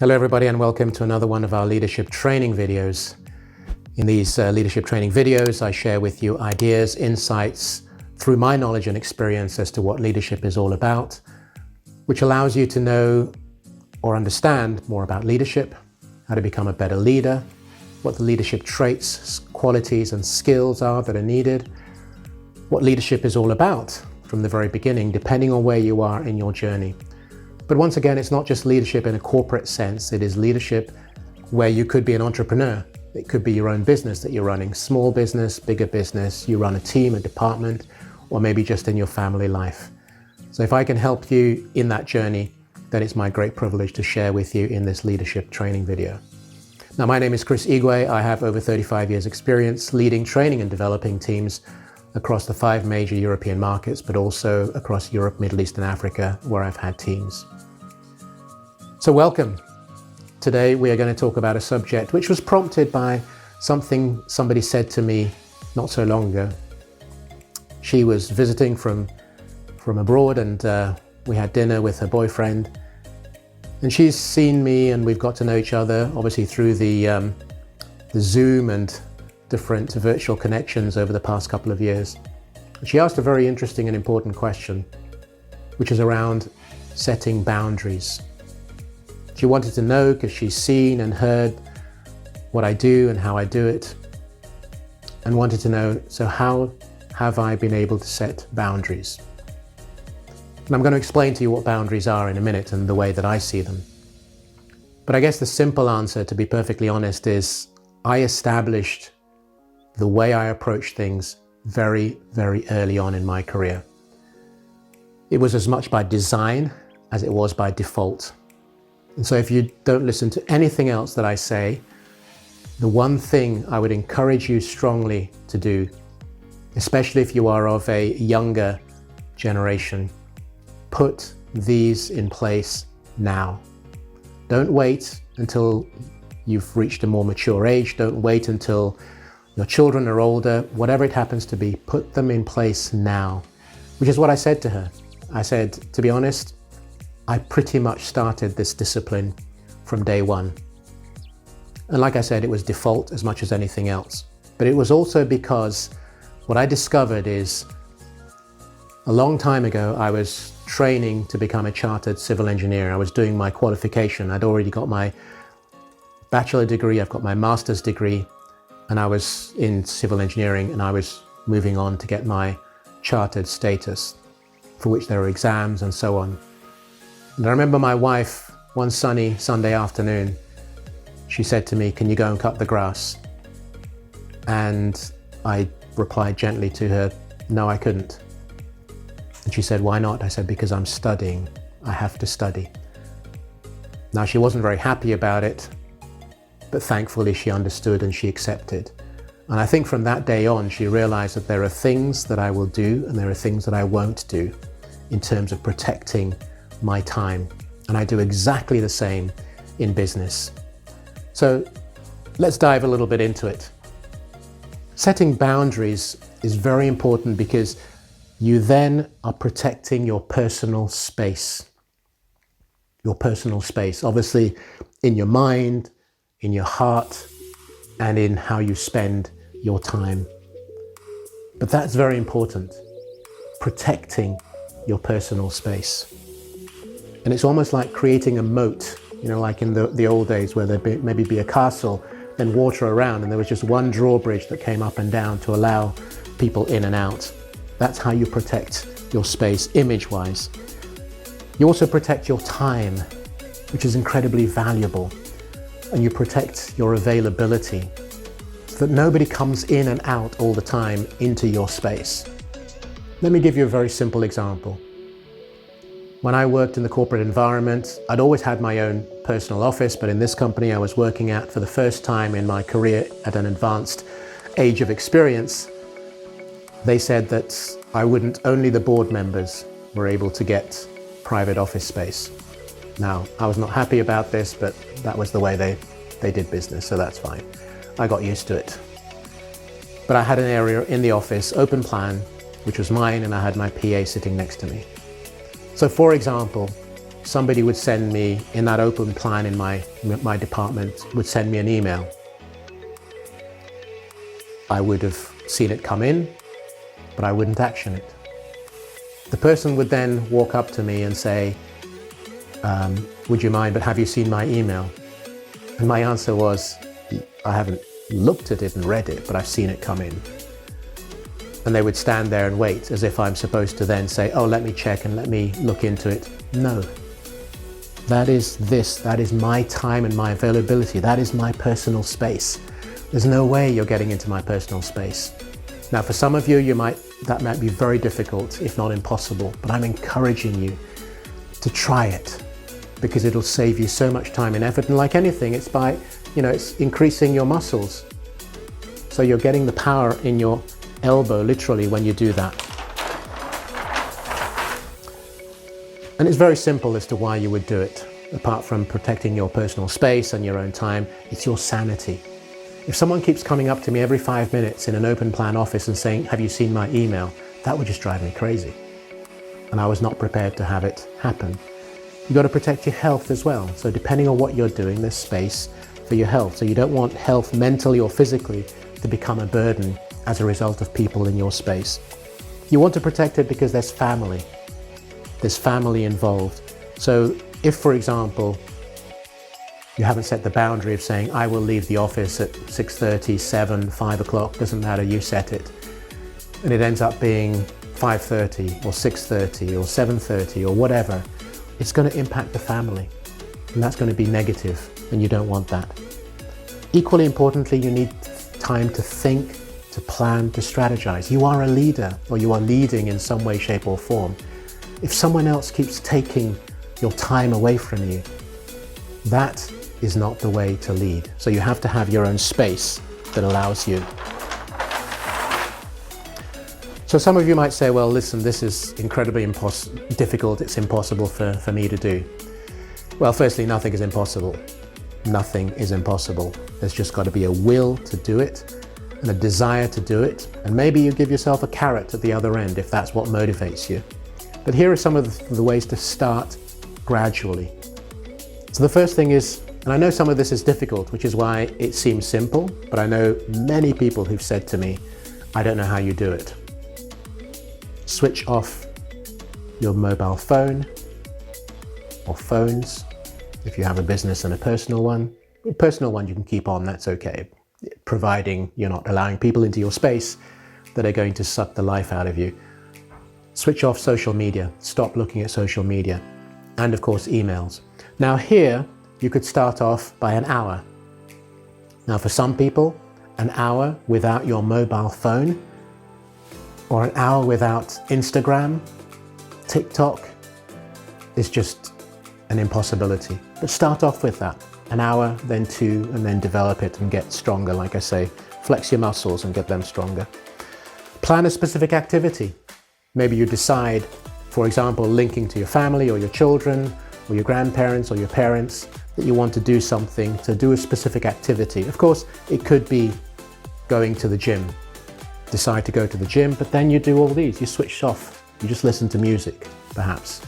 Hello everybody and welcome to another one of our leadership training videos. In these leadership training videos, I share with you ideas, insights through my knowledge and experience as to what leadership is all about, which allows you to know or understand more about leadership, how to become a better leader, what the leadership traits, qualities and skills are that are needed, what leadership is all about from the very beginning, depending on where you are in your journey. But once again, it's not just leadership in a corporate sense. It is leadership where you could be an entrepreneur. It could be your own business that you're running, small business, bigger business. You run a team, a department, or maybe just in your family life. So if I can help you in that journey, then it's my great privilege to share with you in this leadership training video. Now, my name is Chris Igwe. I have over 35 years experience leading, training and developing teams across the 5 major European markets, but also across Europe, Middle East and Africa, where I've had teams. So welcome. Today we are going to talk about a subject which was prompted by something somebody said to me not so long ago. She was visiting from abroad and we had dinner with her boyfriend, and she's seen me and we've got to know each other obviously through the Zoom and different virtual connections over the past couple of years. She asked a very interesting and important question, which is around setting boundaries. She wanted to know because she's seen and heard what I do and how I do it, and wanted to know, so how have I been able to set boundaries? And I'm going to explain to you what boundaries are in a minute and the way that I see them. But I guess the simple answer, to be perfectly honest, is I established the way I approach things very, very early on in my career. It was as much by design as it was by default. And so if you don't listen to anything else that I say, the one thing I would encourage you strongly to do, especially if you are of a younger generation, put these in place now. Don't wait until you've reached a more mature age. Don't wait until your children are older. Whatever it happens to be, put them in place now, which is what I said to her. I said, to be honest, I pretty much started this discipline from day one. And like I said, it was default as much as anything else. But it was also because what I discovered is a long time ago, I was training to become a chartered civil engineer. I was doing my qualification. I'd already got my bachelor degree, I've got my master's degree, and I was in civil engineering, and I was moving on to get my chartered status, for which there were exams and so on. And I remember my wife, one sunny Sunday afternoon, she said to me, "Can you go and cut the grass?" And I replied gently to her, "No, I couldn't." And she said, "Why not?" I said, "Because I'm studying. I have to study." Now, she wasn't very happy about it, but thankfully she understood and she accepted. And I think from that day on, she realized that there are things that I will do and there are things that I won't do in terms of protecting my time. And I do exactly the same in business. So let's dive a little bit into it. Setting boundaries is very important because you then are protecting your personal space. Your personal space, obviously in your mind, in your heart, and in how you spend your time. But that's very important, protecting your personal space. And it's almost like creating a moat, like in the old days where there'd maybe be a castle, then water around, and there was just one drawbridge that came up and down to allow people in and out. That's how you protect your space image-wise. You also protect your time, which is incredibly valuable. And you protect your availability so that nobody comes in and out all the time into your space. Let me give you a very simple example. When I worked in the corporate environment, I'd always had my own personal office, but in this company I was working at for the first time in my career at an advanced age of experience, they said that only the board members were able to get private office space. Now, I was not happy about this, but that was the way they did business, so that's fine. I got used to it. But I had an area in the office, open plan, which was mine, and I had my PA sitting next to me. So for example, somebody would send me, in that open plan in my department, would send me an email. I would have seen it come in, but I wouldn't action it. The person would then walk up to me and say, would you mind, but have you seen my email? And my answer was, I haven't looked at it and read it, but I've seen it come in. And they would stand there and wait as if I'm supposed to then say, oh, let me check and let me look into it. No. That is my time and my availability. That is my personal space. There's no way you're getting into my personal space. Now, for some of you, that might be very difficult, if not impossible, but I'm encouraging you to try it because it'll save you so much time and effort. And like anything, it's it's increasing your muscles. So you're getting the power in your elbow, literally, when you do that. And it's very simple as to why you would do it. Apart from protecting your personal space and your own time, it's your sanity. If someone keeps coming up to me every 5 minutes in an open plan office and saying, have you seen my email? That would just drive me crazy. And I was not prepared to have it happen. You've got to protect your health as well. So depending on what you're doing, there's space for your health. So you don't want health mentally or physically to become a burden as a result of people in your space. You want to protect it because there's family. There's family involved. So if, for example, you haven't set the boundary of saying, I will leave the office at 6:30, 7, 5 o'clock, doesn't matter, you set it. And it ends up being 5:30 or 6:30 or 7:30 or whatever, it's going to impact the family. And that's going to be negative, and you don't want that. Equally importantly, you need time to think, to plan, to strategize. You are a leader, or you are leading in some way, shape, or form. If someone else keeps taking your time away from you, that is not the way to lead. So you have to have your own space that allows you. So some of you might say, well, listen, this is incredibly difficult. It's impossible for me to do. Well, firstly, nothing is impossible. Nothing is impossible. There's just got to be a will to do it and a desire to do it. And maybe you give yourself a carrot at the other end if that's what motivates you. But here are some of the ways to start gradually. So the first thing is, and I know some of this is difficult, which is why it seems simple, but I know many people who've said to me, I don't know how you do it. Switch off your mobile phone or phones if you have a business and a personal one. A personal one you can keep on, that's okay, providing you're not allowing people into your space that are going to suck the life out of you. Switch off social media, stop looking at social media, and of course emails. Now here, you could start off by an hour. Now for some people, an hour without your mobile phone, or an hour without Instagram, TikTok, is just an impossibility. But start off with that, an hour, then 2, and then develop it and get stronger. Like I say, flex your muscles and get them stronger. Plan a specific activity. Maybe you decide, for example, linking to your family or your children or your grandparents or your parents, that you want to do something, to do a specific activity. Of course, it could be going to the gym. Decide to go to the gym, but then you do all these. You switch off. You just listen to music, perhaps,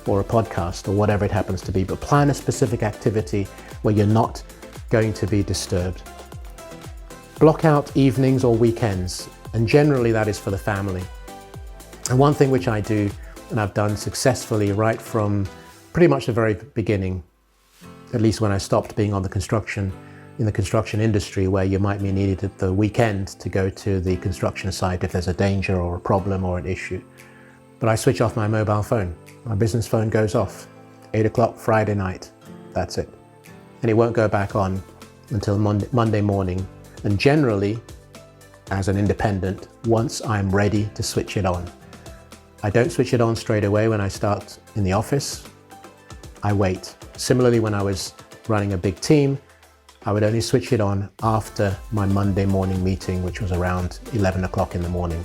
or a podcast or whatever it happens to be. But plan a specific activity where you're not going to be disturbed. Block out evenings or weekends, and generally that is for the family. And one thing which I do, and I've done successfully right from pretty much the very beginning, at least when I stopped being in the construction industry, where you might be needed at the weekend to go to the construction site if there's a danger or a problem or an issue. But I switch off my mobile phone. My business phone goes off, 8 o'clock Friday night, that's it. And it won't go back on until Monday morning. And generally, as an independent, once I'm ready to switch it on. I don't switch it on straight away when I start in the office. I wait. Similarly, when I was running a big team, I would only switch it on after my Monday morning meeting, which was around 11 o'clock in the morning.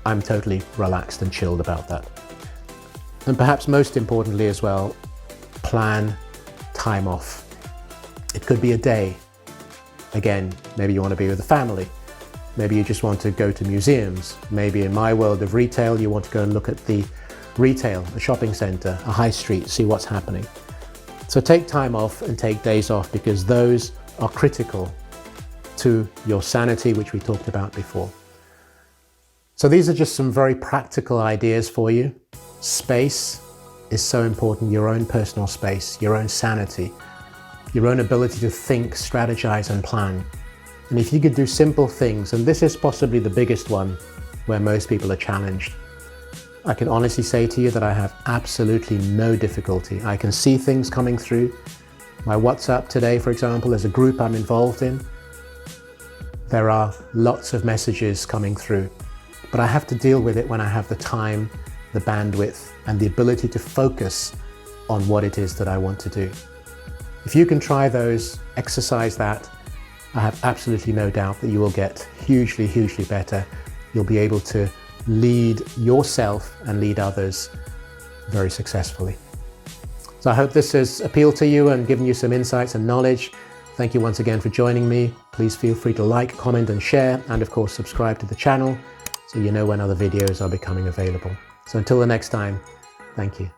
I'm totally relaxed and chilled about that. And perhaps most importantly as well, plan time off. It could be a day. Again, maybe you want to be with the family. Maybe you just want to go to museums. Maybe in my world of retail, you want to go and look at the retail, a shopping center, a high street, see what's happening. So take time off and take days off, because those are critical to your sanity, which we talked about before. So these are just some very practical ideas for you. Space is so important, your own personal space, your own sanity, your own ability to think, strategize, and plan. And if you could do simple things, and this is possibly the biggest one where most people are challenged, I can honestly say to you that I have absolutely no difficulty. I can see things coming through. My WhatsApp today, for example, is a group I'm involved in. There are lots of messages coming through, but I have to deal with it when I have the time, the bandwidth, and the ability to focus on what it is that I want to do. If you can try those, exercise that, I have absolutely no doubt that you will get hugely, hugely better. You'll be able to lead yourself and lead others very successfully. So I hope this has appealed to you and given you some insights and knowledge. Thank you once again for joining me. Please feel free to like, comment, and share, and of course subscribe to the channel so you know when other videos are becoming available. So until the next time, thank you.